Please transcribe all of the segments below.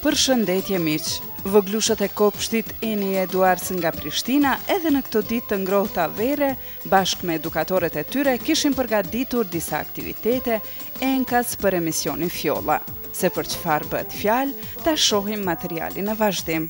Përshëndetje miq, voglushët e kopshtit Eni Eduards nga Prishtina edhe në këto ditë të ngrohta vere, bashkë me edukatorët e tyre kishin përgatitur disa aktivitete enkas për emisionin Fjolla. Se për çfarë bëhet fjalë, ta shohim materialin në vazhdim.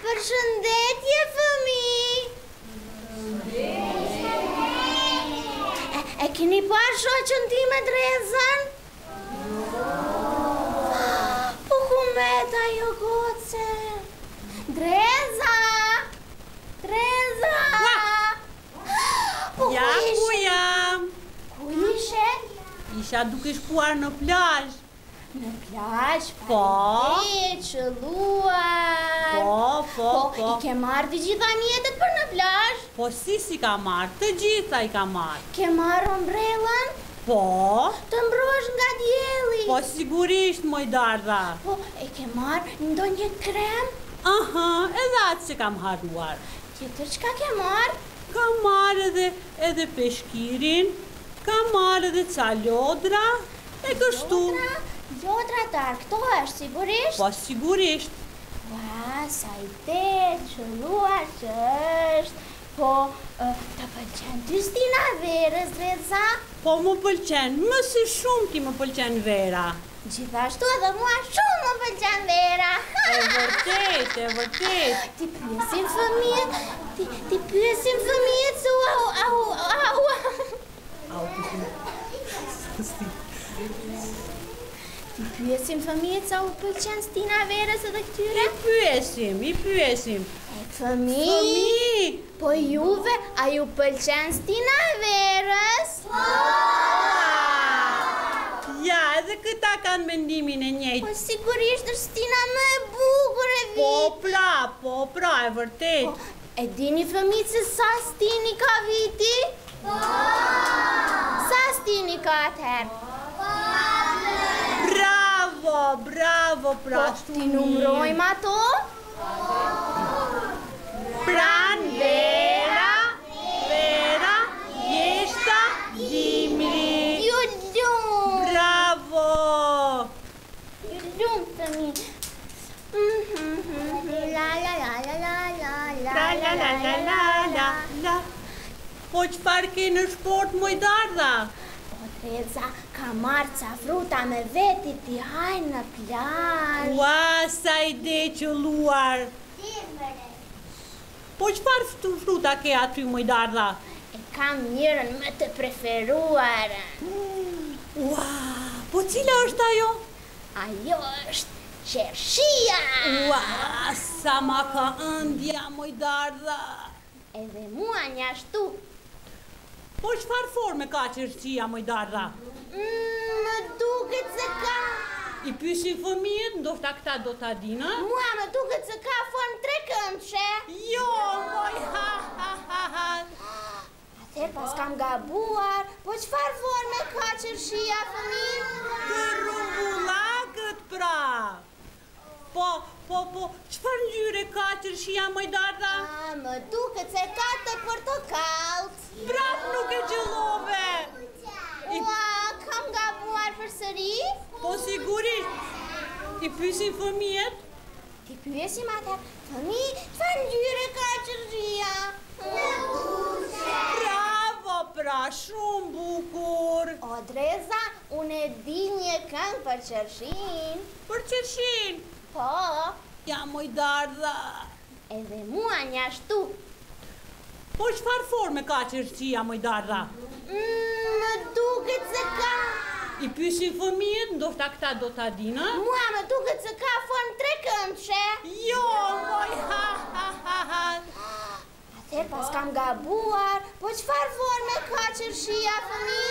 Përshëndetje fëmi! E keni parë shoqën time Drezën? Po ku met ajo goce? Dreza! Dreza! Po ja, ku jam? Ku ishe? Isha duke shkuar në plazh. Në plazh? Po. Qëlluar. Po. I ke marrë të gjitha mjetet për në plazh? Po si ka marrë, të gjitha i ka marrë. Ke marrë ombrellën? Po. Të mbrosh nga dielli? Po sigurisht, moj Dardha. Po, e ke marrë ndonjë krem? Aha, edhe atë që kam haruar. Tjetër çka ke marrë? Kam marrë edhe peshkirin, kam marrë edhe ca lodra, e kështu. Lodra të argëtohesh, sigurisht? Po sigurisht. Ua, sa i qëlluar që është. Po, të pëlqen ty Stina Verës, Dreza? Po më pëlqen, më së shumë ti më pëlqen Vera. Gjithashtu edhe mua shumë më pëlqen Vera. E vërtet. Ti pyesim fëmijët se Ti pyesim fëmijët sa u pëlqen Stina Verës edhe këtyre? I pyesim. Fëmi, po juve, a ju pëlqen Stina Verës? Ja, edhe këta kanë mendimin e njëjtë. Po sigurisht është Stina më e bukur e vit. Po pra, e vërtet. E dini fëmijët se sa Stini ka viti? Sa Stini ka atëherë? Bravo, pra. Po, ti numrojmë ato? Pran, Vera, Jeshta, Dimri. Ju lumë! Bravo! Ju lumë, fëmi. La. Po çfarë ke në shport, moj Dardha? Dreza ka marrë ca fruta me veti ti hajnë në plazh. Ua, sa ide qëlluar. Po çfarë fruta ke aty, moj Dardha? E kam njërën më të preferuarën. Ua, po cila është ajo? Ajo është qershia. Ua, sa ma ka ëndja, moj Dardha. Edhe mua njashtu. Po çfarë forme ka qershia, moj Dardha? Më duket se ka... I pyesin fëmijët, ndoshta këta do ta dinë? Mua më duket se ka formë trekëndshë. Jo, moj, ha. Atëherë pas kam gabuar. Po çfarë forme ka qershia, fëmi? Të rrumbullakët, pra. Po, çfarë ngjyre ka qershia, moj Dardha? Më duket se ka të portokallët. Prap nuk e gjëllove. Kam gabuar përsëri? Po sigurisht. Ti pyesin fëmijët? Ti pyesim ata, fëmi, çfarë ngjyre ka qershia? Bravo, pra, shumë bukur. O Dreza, unë e di një këngë për qershin. Për qershin? Po, Ja, moj Dardha. edhe mua një ashtu. Po çfarë forme ka qershia, moj Dardha? Më duket se ka... I pyesin fëmijët, ndoshta këta do ta dinë. Mua më duket se ka formë trekëndshë. Jo, moj, ha. Atëherë pas kam gabuar, po çfarë forme ka qershia, fëmi?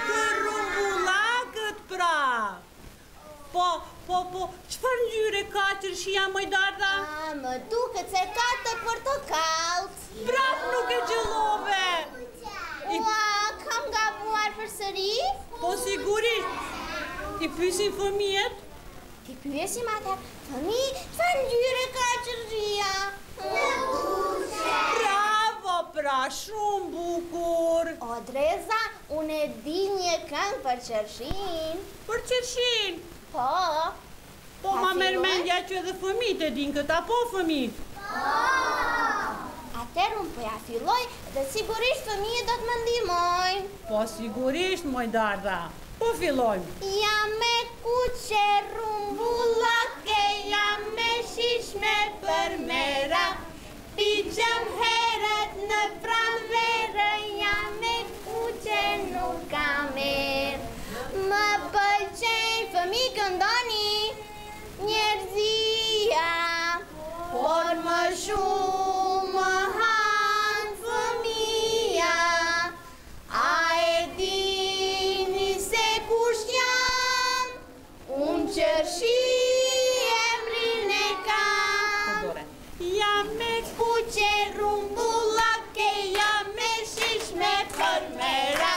Të rumbullakët, pra. Po, çfarë ngjyre ka qershia, moj Dardha? Më duket se ka të portokallët. Prap nuk e gjëllove. Kam gabuar përsëri? Po sigurisht. Ti pyesin fëmijët? Ti pyesim ata, fëmi, çfarë ngjyre ka qershia? Bravo, pra, shumë bukur. O Dreza, unë e di një këngë për qershin. Për qershin? Po, Po ma merr mendja që edhe fëmijët e din këta, po fëmijë? atëherë unë po ja filloj dhe sigurisht fëmijët do të më ndihmojnë. Po sigurisht, moj Dardha. Po fillojmë. Jam me kuqe rumbullake, jam me shishme për mera, piqëm herët në pranverë, jam me kuqe nuk kam merë. Më pëlqejnë fëmi këndoni njerëzia, por më shumë më hanë fëmia. A e dini se kush jam? Unë qershi emrin e kam. Jam me kuqe rumbullake, jam me shishme për mera,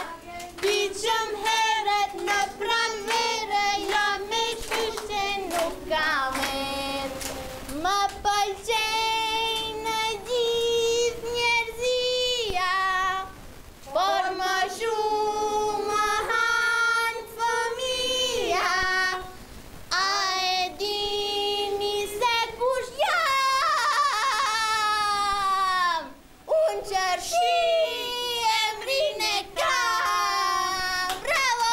piqëm herët në pranverë, jam me shishme nuk kam merë. Më pëlqejnë gjithë njerëzia, por më shumë më hanë fëmia. A e dini se kush jam? Unë qershi emrin e kam. Bravo!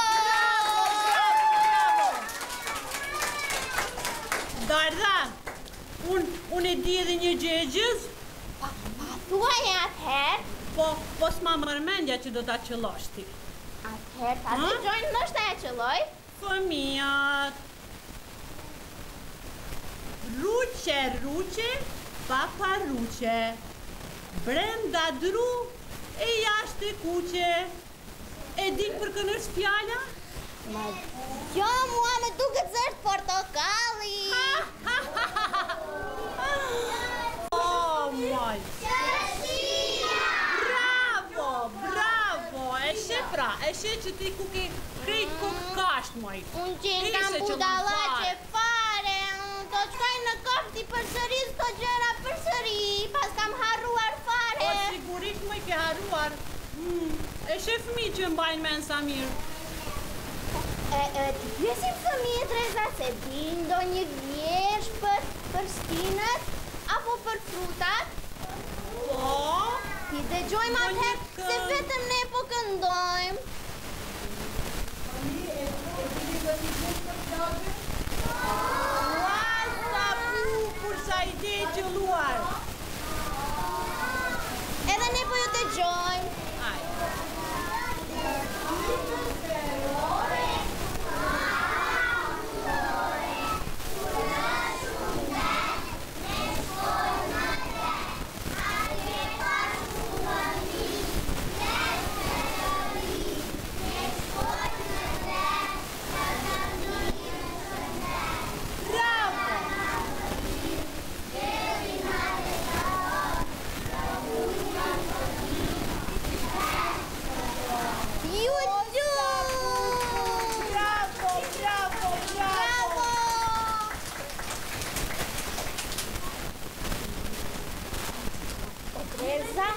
Dardha, unë e di edhe një gjë e gjës, Thuaj atëherë. po s'ma merr mendja që do ta qellosh ti. Atëherë, ta dëgjojnë ndoshta ja qelloj. Fëmijët. Ruqe, papa ruqe, brenda dru e jashtë e kuqe. E din për kënë është fjala? Jo, mua më duket se është portokalli. Oh, moj. Qershia! Bravo, e she që ti ku ke krejt kokë kasht, moj. Unë që kam budalache fare, do të shkoj në kopë ti përsëris të gjëra përsëri, pas kam harruar fare. Po sigurisht moj ke harruar. E she fëmijë që mbajnë men sa mirë. Ti pyesim fëmijët Reza se din ndonjë vjersh për stinët apo për frutat? Po, Ti dëgjojmë atëherë se vetëm ne po këndojmë. sa bukur sa ide që luar. Edhe ne po ju dëgjojmë. Dreza.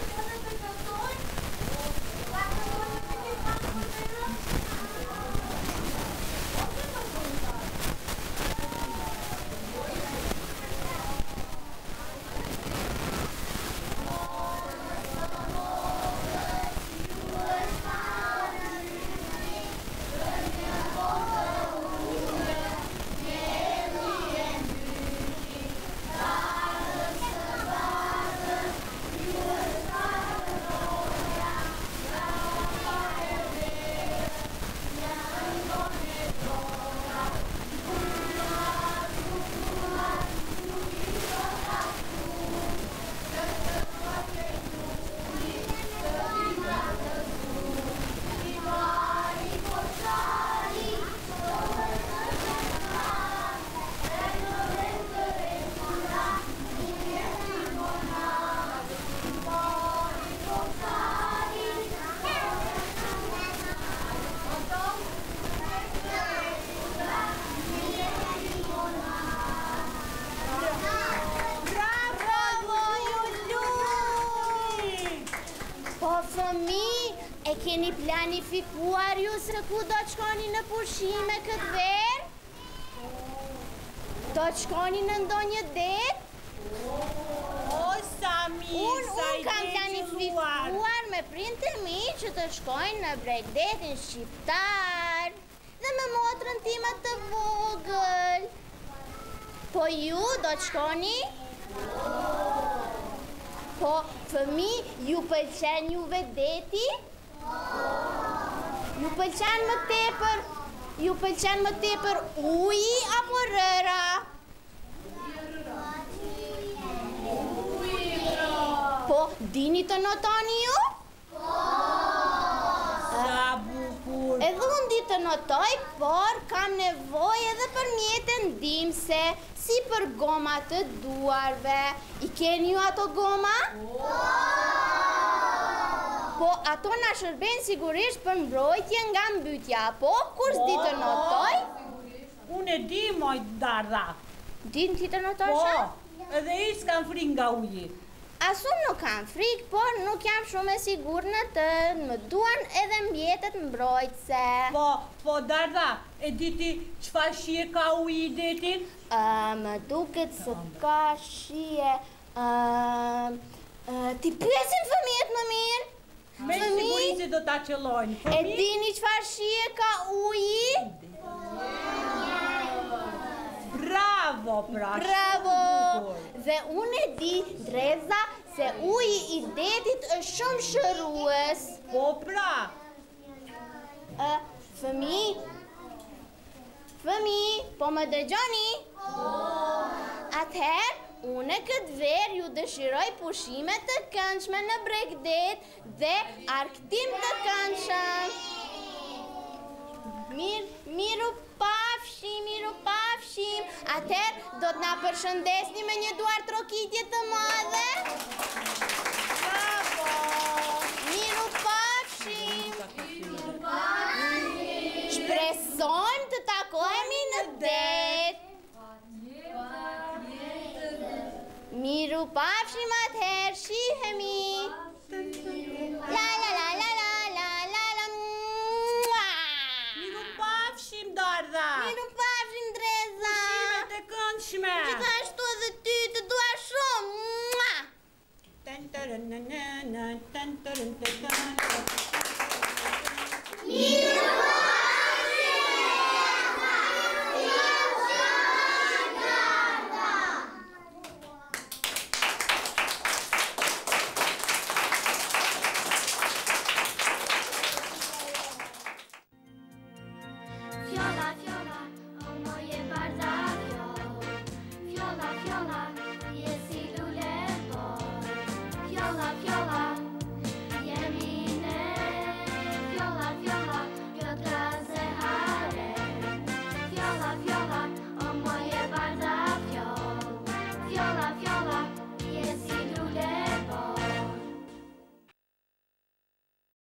E keni planifikuar ju se ku do të shkoni në pushime këtë verë? Do të shkoni në ndonjë det? O, sa mirë, sa Unë kam planifikuar me prindë e mi që të shkojnë në Bregdetin shqiptar dhe me motrën time të vogël. Po ju do të shkoni? Po, fëmi, ju pëlqen juve deti? Ju pëlqen më tepër uji apo rëra? Po, dini të notoni ju? Sa bukur. Edhe unë di të notoj, por kam nevojë edhe për mjete ndihmëse, si për goma të duarve. I keni ju ato goma? Po, ato na shërben sigurisht për mbrojtje nga mbytja, po, kur s'di të notoj? Unë e di, moj Dardha. Din ti të notoj shë? Po, edhe i s'kam frik nga uji. As unë nuk kam frik, por nuk jam shumë e sigur në të, më duan edhe mjetet mbrojtse. Po, Dardha, e di ti çfarë shije ka uji i detit? Më duket se ka shije... Ti pyesin fëmijët më mirë? Me siguri se do ta qellojnë. E dini çfarë shije ka uji? Bravo, pra. Bravo! Dhe unë e di, Dreza, se uji i detit është shumë shërues. Po, pra. Fëmi, po më dëgjoni? Atëherë, unë këtë verë ju dëshiroj pushime të këndshme në Bregdet dhe arktim të këndshëm. Miru pafshim. Atëherë, do të na përshëndesni me një duar trokitje të madhe? Bravo! Miru pafshim. Shpresojmë të takohemi në det. Miru pafshim atëherë, shihemi. La la la la la la la la. Miru pafshim, Dardha. Miru pafshim, Dreza. Pushime të këndshme. Gjithashtu edhe ty të dua shumë. Tan taran nan nan tan taran tan. Miru